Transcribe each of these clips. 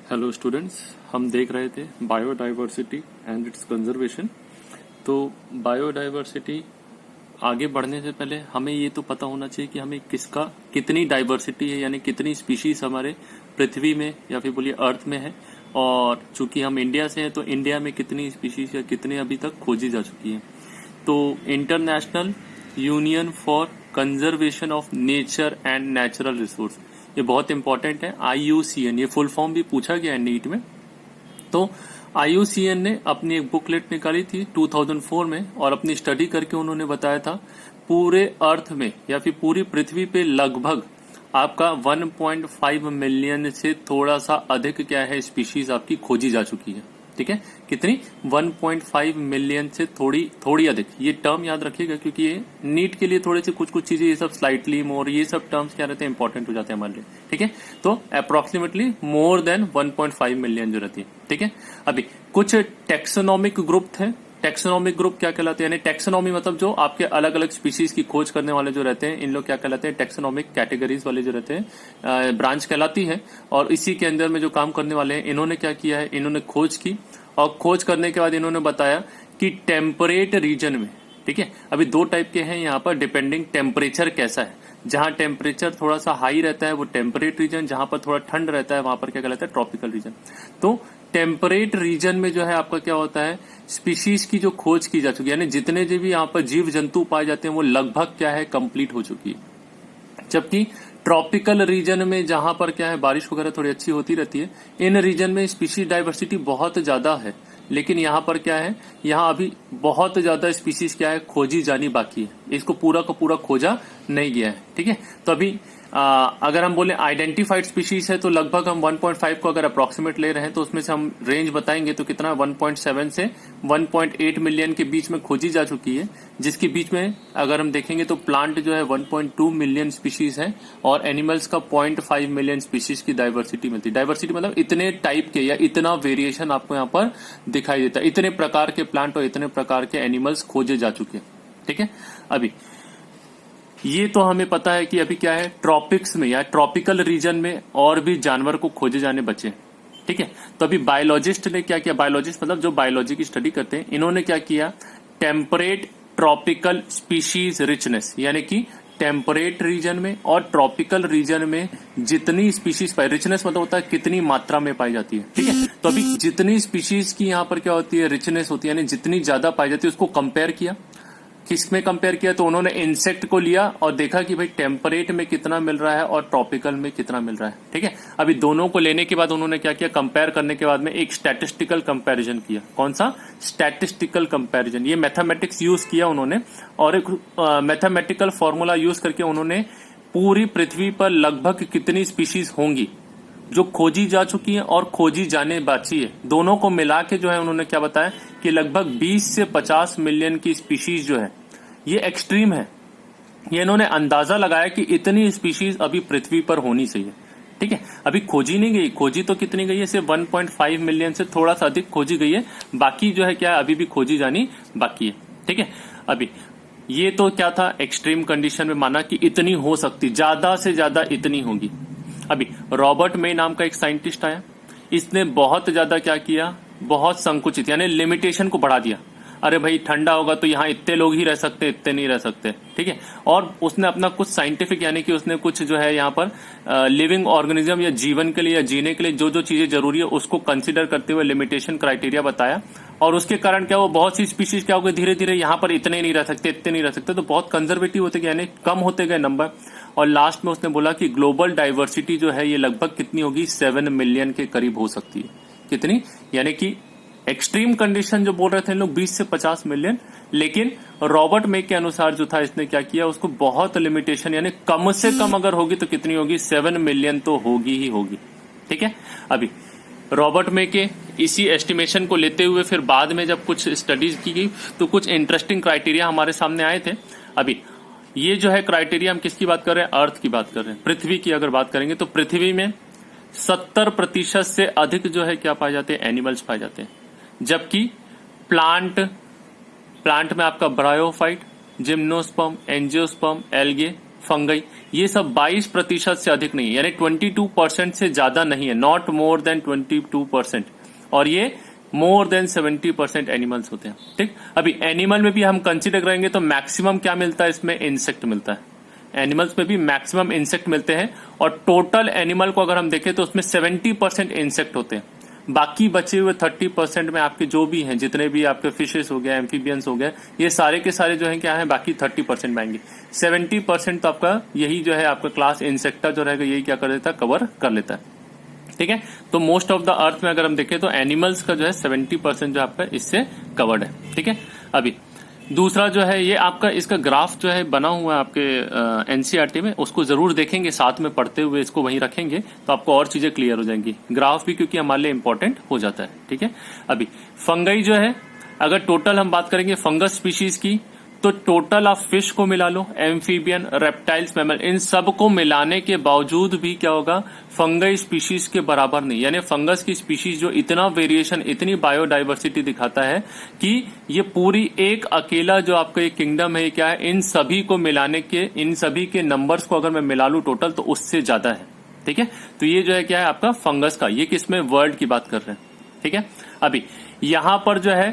Hello students, हम देख रहे थे बायोडाइवर्सिटी एंड इट्स कंजर्वेशन। तो बायोडाइवर्सिटी आगे बढ़ने से पहले हमें ये तो पता होना चाहिए कि हमें कितनी डाइवर्सिटी है, यानी कितनी स्पीशीज हमारे पृथ्वी में या फिर बोलिए अर्थ में है। और चूंकि हम इंडिया से हैं तो इंडिया में कितनी स्पीशीज या कितने अभी तक खोजी जा चुकी है। तो international union for conservation of nature and natural resource, ये बहुत इंपॉर्टेंट है। IUCN, ये फुल फॉर्म भी पूछा गया है नीट में। तो IUCN ने अपनी एक बुकलेट निकाली थी 2004 में, और अपनी स्टडी करके उन्होंने बताया था पूरे अर्थ में या फिर पूरी पृथ्वी पे लगभग आपका 1.5 मिलियन से थोड़ा सा अधिक क्या है स्पीशीज आपकी खोजी जा चुकी है। ठीक है, कितनी? 1.5 मिलियन से थोड़ी अधिक। ये टर्म याद रखिएगा क्योंकि ये नीट के लिए थोड़े से कुछ चीजें ये सब स्लाइटली मोर, ये सब टर्म्स क्या रहते हैं, इंपॉर्टेंट हो जाते हैं हमारे लिए। ठीक है, तो अप्रोक्सीमेटली मोर देन 1.5 मिलियन जो रहती है। ठीक है, अभी कुछ टेक्सोनॉमिक ग्रुप थे। टेक्सोनॉमिक ग्रुप क्या कहलाते हैं, यानी टेक्सोनॉमी मतलब जो आपके अलग अलग स्पीशीज की खोज करने वाले जो रहते हैं, इन लोग क्या कहलाते हैं, टेक्सोनॉमिक कैटेगरीज वाले जो रहते हैं, ब्रांच कहलाती है। और इसी के अंदर में जो काम करने वाले हैं, इन्होंने क्या किया है, इन्होंने खोज की, और खोज करने के बाद इन्होंने बताया कि टेम्परेट रीजन में, ठीक है, अभी दो टाइप के हैं यहाँ पर, डिपेंडिंग टेम्परेचर कैसा है। जहां टेम्परेचर थोड़ा सा हाई रहता है वो टेम्परेट रीजन, जहां पर थोड़ा ठंड रहता है वहां पर क्या कहलाता है, ट्रॉपिकल रीजन। तो टेम्परेट रीजन में जो है आपका क्या होता है, स्पीशीज की जो खोज की जा चुकी है, यानी जितने जो भी यहाँ पर जीव जंतु पाए जाते हैं वो लगभग क्या है, कंप्लीट हो चुकी है। जबकि ट्रॉपिकल रीजन में जहां पर क्या है, बारिश वगैरह थोड़ी अच्छी होती रहती है, इन रीजन में स्पीशीज डाइवर्सिटी बहुत ज्यादा है। लेकिन यहाँ पर क्या है, यहाँ अभी बहुत ज्यादा स्पीशीज क्या है, खोजी जानी बाकी है। इसको पूरा का पूरा खोजा नहीं गया है। ठीक है, तो अभी अगर हम बोले आइडेंटिफाइड स्पीशीज है तो लगभग हम 1.5 को अगर अप्रोक्सीमेट ले रहे हैं तो उसमें से हम रेंज बताएंगे तो कितना, 1.7 से 1.8 मिलियन के बीच में खोजी जा चुकी है। जिसके बीच में अगर हम देखेंगे तो प्लांट जो है 1.2 मिलियन स्पीशीज है, और एनिमल्स का 0.5 मिलियन स्पीशीज की डाइवर्सिटी मिलती है। डाइवर्सिटी मतलब इतने टाइप के या इतना वेरिएशन आपको यहाँ पर दिखाई देता है, इतने प्रकार के प्लांट और इतने प्रकार के एनिमल्स खोजे जा चुके हैं। ठीक है, अभी ये तो हमें पता है कि अभी क्या है, ट्रॉपिक्स में या ट्रॉपिकल रीजन में और भी जानवर को खोजे जाने बचे। ठीक है, तो अभी बायोलॉजिस्ट ने क्या किया, बायोलॉजिस्ट मतलब जो बायोलॉजी की स्टडी करते हैं, इन्होंने क्या किया, टेम्परेट ट्रॉपिकल स्पीशीज रिचनेस, यानी कि टेम्परेट रीजन में और ट्रॉपिकल रीजन में जितनी स्पीशीज पाई, रिचनेस मतलब होता है कितनी मात्रा में पाई जाती है। ठीक है, तो अभी जितनी स्पीशीज की यहाँ पर क्या होती है, रिचनेस होती है, यानी जितनी ज्यादा पाई जाती है, उसको कंपेयर किया। किसमें कंपेयर किया, तो उन्होंने इंसेक्ट को लिया और देखा कि भाई टेम्परेट में कितना मिल रहा है और ट्रॉपिकल में कितना मिल रहा है। ठीक है, अभी दोनों को लेने के बाद उन्होंने क्या किया, कंपेयर करने के बाद में एक स्टैटिस्टिकल कंपैरिजन किया। कौन सा? Statistical comparison. ये मैथमेटिक्स यूज किया उन्होंने, और एक मैथमेटिकल फॉर्मूला यूज करके उन्होंने पूरी पृथ्वी पर लगभग कितनी स्पीशीज होंगी जो खोजी जा चुकी है और खोजी जाने बाकी है, दोनों को मिला के जो है उन्होंने क्या बताया कि लगभग 20 से 50 मिलियन की स्पीशीज जो है, ये एक्सट्रीम है। ये इन्होंने अंदाजा लगाया कि इतनी स्पीशीज अभी पृथ्वी पर होनी चाहिए। ठीक है, अभी खोजी नहीं गई, खोजी तो कितनी गई है, सिर्फ 1.5 मिलियन से थोड़ा सा अधिक खोजी गई है, बाकी जो है क्या अभी भी खोजी जानी बाकी है। ठीक है, अभी ये तो क्या था, एक्सट्रीम कंडीशन में माना कि इतनी हो सकती, ज्यादा से ज्यादा इतनी होगी। अभी रॉबर्ट मे नाम का एक साइंटिस्ट आया, इसने बहुत ज्यादा क्या किया, बहुत संकुचित यानी लिमिटेशन को बढ़ा दिया। अरे भाई ठंडा होगा तो यहाँ इतने लोग ही रह सकते, इतने नहीं रह सकते। ठीक है, और उसने अपना कुछ साइंटिफिक यानी कि उसने कुछ जो है यहाँ पर लिविंग ऑर्गेनिज्म या जीवन के लिए या जीने के लिए जो जो चीजें जरूरी है उसको कंसिडर करते हुए लिमिटेशन क्राइटेरिया बताया। और उसके कारण क्या, वो बहुत सी स्पीशीज क्या हो गई, धीरे धीरे यहाँ पर इतने नहीं रह सकते, इतने नहीं रह सकते, तो बहुत कंजर्वेटिव होते गए, यानी कम होते गए नंबर। और लास्ट में उसने बोला कि ग्लोबल डाइवर्सिटी जो है ये लगभग कितनी होगी, 7 मिलियन के करीब हो सकती है। कितनी? यानी कि एक्सट्रीम कंडीशन जो बोल रहे थे लोग 20 से 50 मिलियन, लेकिन रॉबर्ट मे के अनुसार जो था, इसने क्या किया, उसको बहुत लिमिटेशन, यानी कम से कम अगर होगी तो कितनी होगी, 7 मिलियन तो होगी ही होगी। ठीक है, अभी रॉबर्ट मे के इसी एस्टिमेशन को लेते हुए फिर बाद में जब कुछ स्टडीज की गई तो कुछ इंटरेस्टिंग क्राइटेरिया हमारे सामने आए थे। अभी ये जो है क्राइटेरिया, हम किसकी बात कर रहे हैं, अर्थ की बात कर रहे हैं। पृथ्वी की अगर बात करेंगे तो पृथ्वी में 70% से अधिक जो है क्या पाए जाते हैं, एनिमल्स पाए जाते हैं। जबकि प्लांट में आपका bryophyte, gymnosperm, angiosperm, algae, fungi, ये सब 22% से अधिक नहीं है, यानी 22% से ज्यादा नहीं है, नॉट मोर देन 22%, और ये मोर देन 70% एनिमल्स होते हैं। ठीक, अभी एनिमल में भी हम कंसिडर करेंगे तो मैक्सिमम क्या मिलता है इसमें, इंसेक्ट मिलता है। एनिमल्स में भी मैक्सिमम इंसेक्ट मिलते हैं, और टोटल एनिमल को अगर हम देखें तो उसमें 70% इंसेक्ट होते हैं। बाकी बचे हुए 30% में आपके जो भी हैं, जितने भी आपके फिशेस हो गए, एम्फीबियंस हो गए, ये सारे के सारे जो है क्या है, बाकी 30% में आएंगे। 70% तो आपका यही जो है आपका क्लास इंसेक्टा जो रहेगा, यही क्या कर देता है, कवर कर लेता है। ठीक है, तो मोस्ट ऑफ द अर्थ में अगर हम देखें तो एनिमल्स का जो है 70% जो आपका इससे कवर्ड है। ठीक है, अभी दूसरा जो है ये आपका इसका ग्राफ जो है बना हुआ है आपके एनसीईआरटी में, उसको जरूर देखेंगे, साथ में पढ़ते हुए इसको वहीं रखेंगे तो आपको और चीजें क्लियर हो जाएंगी। ग्राफ भी क्योंकि हमारे लिए इंपॉर्टेंट हो जाता है। ठीक है, अभी फंगई जो है, अगर टोटल हम बात करेंगे फंगस स्पीशीज की, तो टोटल आप फिश को मिला लो, एम्फीबियन, रेप्टाइल्स, मैमल, इन सब को मिलाने के बावजूद भी क्या होगा, फंगई स्पीशीज के बराबर नहीं। यानी फंगस की स्पीशीज जो इतना वेरिएशन, इतनी बायोडाइवर्सिटी दिखाता है कि ये पूरी एक अकेला जो आपका एक किंगडम है, क्या है, इन सभी को मिलाने के, इन सभी के नंबर्स को अगर मैं मिला लूं टोटल तो उससे ज्यादा है। ठीक है, तो ये जो है क्या है आपका फंगस का, ये किसमें, वर्ल्ड की बात कर रहे हैं। ठीक है, अभी यहां पर जो है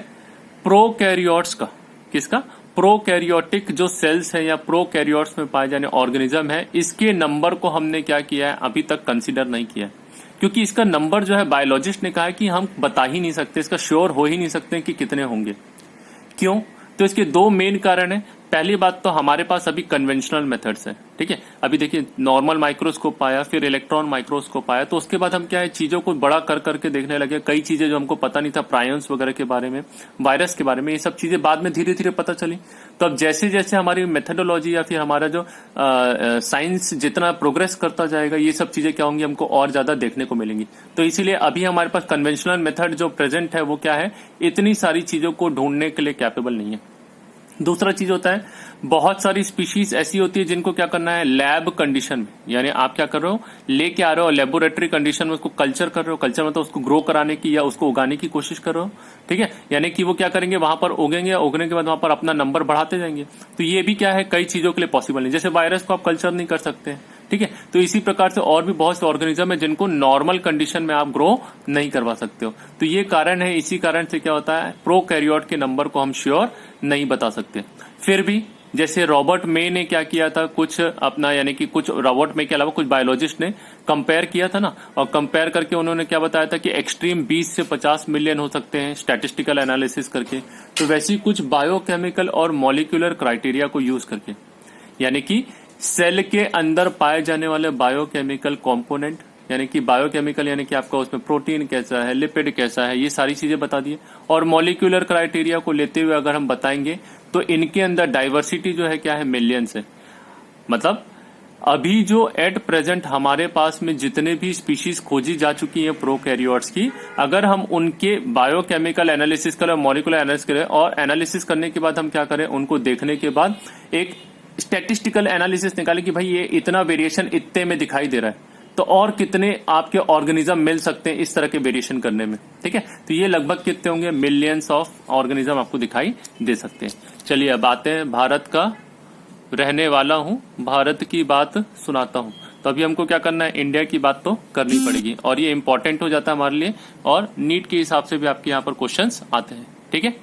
प्रोकैरियोट्स का, किसका, प्रोकैरियोटिक जो सेल्स है या प्रोकैरियोट्स में पाए जाने ऑर्गेनिज्म है, इसके नंबर को हमने क्या किया है, अभी तक कंसीडर नहीं किया है, क्योंकि इसका नंबर जो है बायोलॉजिस्ट ने कहा है कि हम बता ही नहीं सकते, इसका श्योर हो ही नहीं सकते कि कितने होंगे। क्यों, तो इसके दो मेन कारण है। पहली बात तो हमारे पास अभी कन्वेंशनल मेथड्स है। ठीक है, अभी देखिए नॉर्मल माइक्रोस्कोप आया, फिर इलेक्ट्रॉन माइक्रोस्कोप आया, तो उसके बाद हम क्या है, चीजों को बड़ा कर करके देखने लगे। कई चीजें जो हमको पता नहीं था, प्रायंस वगैरह के बारे में, वायरस के बारे में, ये सब चीजें बाद में धीरे धीरे पता चली। तो अब जैसे जैसे हमारी मेथडोलॉजी या फिर हमारा जो साइंस जितना प्रोग्रेस करता जाएगा, ये सब चीजें क्या होंगी, हमको और ज्यादा देखने को मिलेंगी। तो इसीलिए अभी हमारे पास कन्वेंशनल मेथड जो प्रेजेंट है वो क्या है, इतनी सारी चीजों को ढूंढने के लिए कैपेबल नहीं है। दूसरा चीज होता है, बहुत सारी स्पीशीज ऐसी होती है जिनको क्या करना है, लैब कंडीशन में, यानी आप क्या कर रहे हो, लेके आ रहे हो लेबोरेटरी कंडीशन में, उसको कल्चर कर रहे हो। कल्चर मतलब उसको ग्रो कराने की या उसको उगाने की कोशिश कर रहे हो। ठीक है, यानी कि वो क्या करेंगे, वहां पर उगेंगे, उगने के बाद वहां पर अपना नंबर बढ़ाते जाएंगे। तो ये भी क्या है, कई चीजों के लिए पॉसिबल नहीं, जैसे वायरस को आप कल्चर नहीं कर सकते। ठीक है, तो इसी प्रकार से और भी बहुत से ऑर्गेनिज्म है जिनको नॉर्मल कंडीशन में आप ग्रो नहीं करवा सकते हो। तो ये कारण है, इसी कारण से क्या होता है, प्रोकैरियोट के नंबर को हम श्योर नहीं बता सकते। फिर भी जैसे रॉबर्ट मे ने क्या किया था, कुछ अपना, यानी कि कुछ रॉबर्ट मे के अलावा कुछ बायोलॉजिस्ट ने कंपेयर किया था ना, और कंपेयर करके उन्होंने क्या बताया था कि एक्सट्रीम 20 से 50 मिलियन हो सकते हैं, स्टैटिस्टिकल एनालिसिस करके। तो वैसी कुछ बायोकेमिकल और मॉलिक्यूलर क्राइटेरिया को यूज करके, यानी कि सेल के अंदर पाए जाने वाले बायोकेमिकल कंपोनेंट, यानी कि बायोकेमिकल यानी कि आपका उसमें प्रोटीन कैसा है, लिपिड कैसा है, ये सारी चीजें बता दिए। और मॉलिक्यूलर क्राइटेरिया को लेते हुए अगर हम बताएंगे तो इनके अंदर डाइवर्सिटी जो है क्या है, मिलियंस है। मतलब अभी जो एट प्रेजेंट हमारे पास में जितने भी स्पीशीज खोजी जा चुकी हैं प्रोकैरियोट्स की, अगर हम उनके बायोकेमिकल एनालिसिस करें, मॉलिक्यूलर एनालिसिस करें, और एनालिसिस करने के बाद हम क्या करें, उनको देखने के बाद एक स्टैटिस्टिकल एनालिसिस निकाले कि भाई ये इतना वेरिएशन इतने में दिखाई दे रहा है, तो और कितने आपके ऑर्गेनिज्म मिल सकते हैं इस तरह के वेरिएशन करने में। ठीक है, तो ये लगभग कितने होंगे, मिलियंस ऑफ ऑर्गेनिज्म आपको दिखाई दे सकते हैं। चलिए अब आते हैं, भारत का रहने वाला हूं, भारत की बात सुनाता हूं। तो अभी हमको क्या करना है, इंडिया की बात तो करनी पड़ेगी, और ये इंपॉर्टेंट हो जाता है हमारे लिए, और नीट के हिसाब से भी आपके यहाँ पर क्वेश्चंस आते हैं। ठीक है,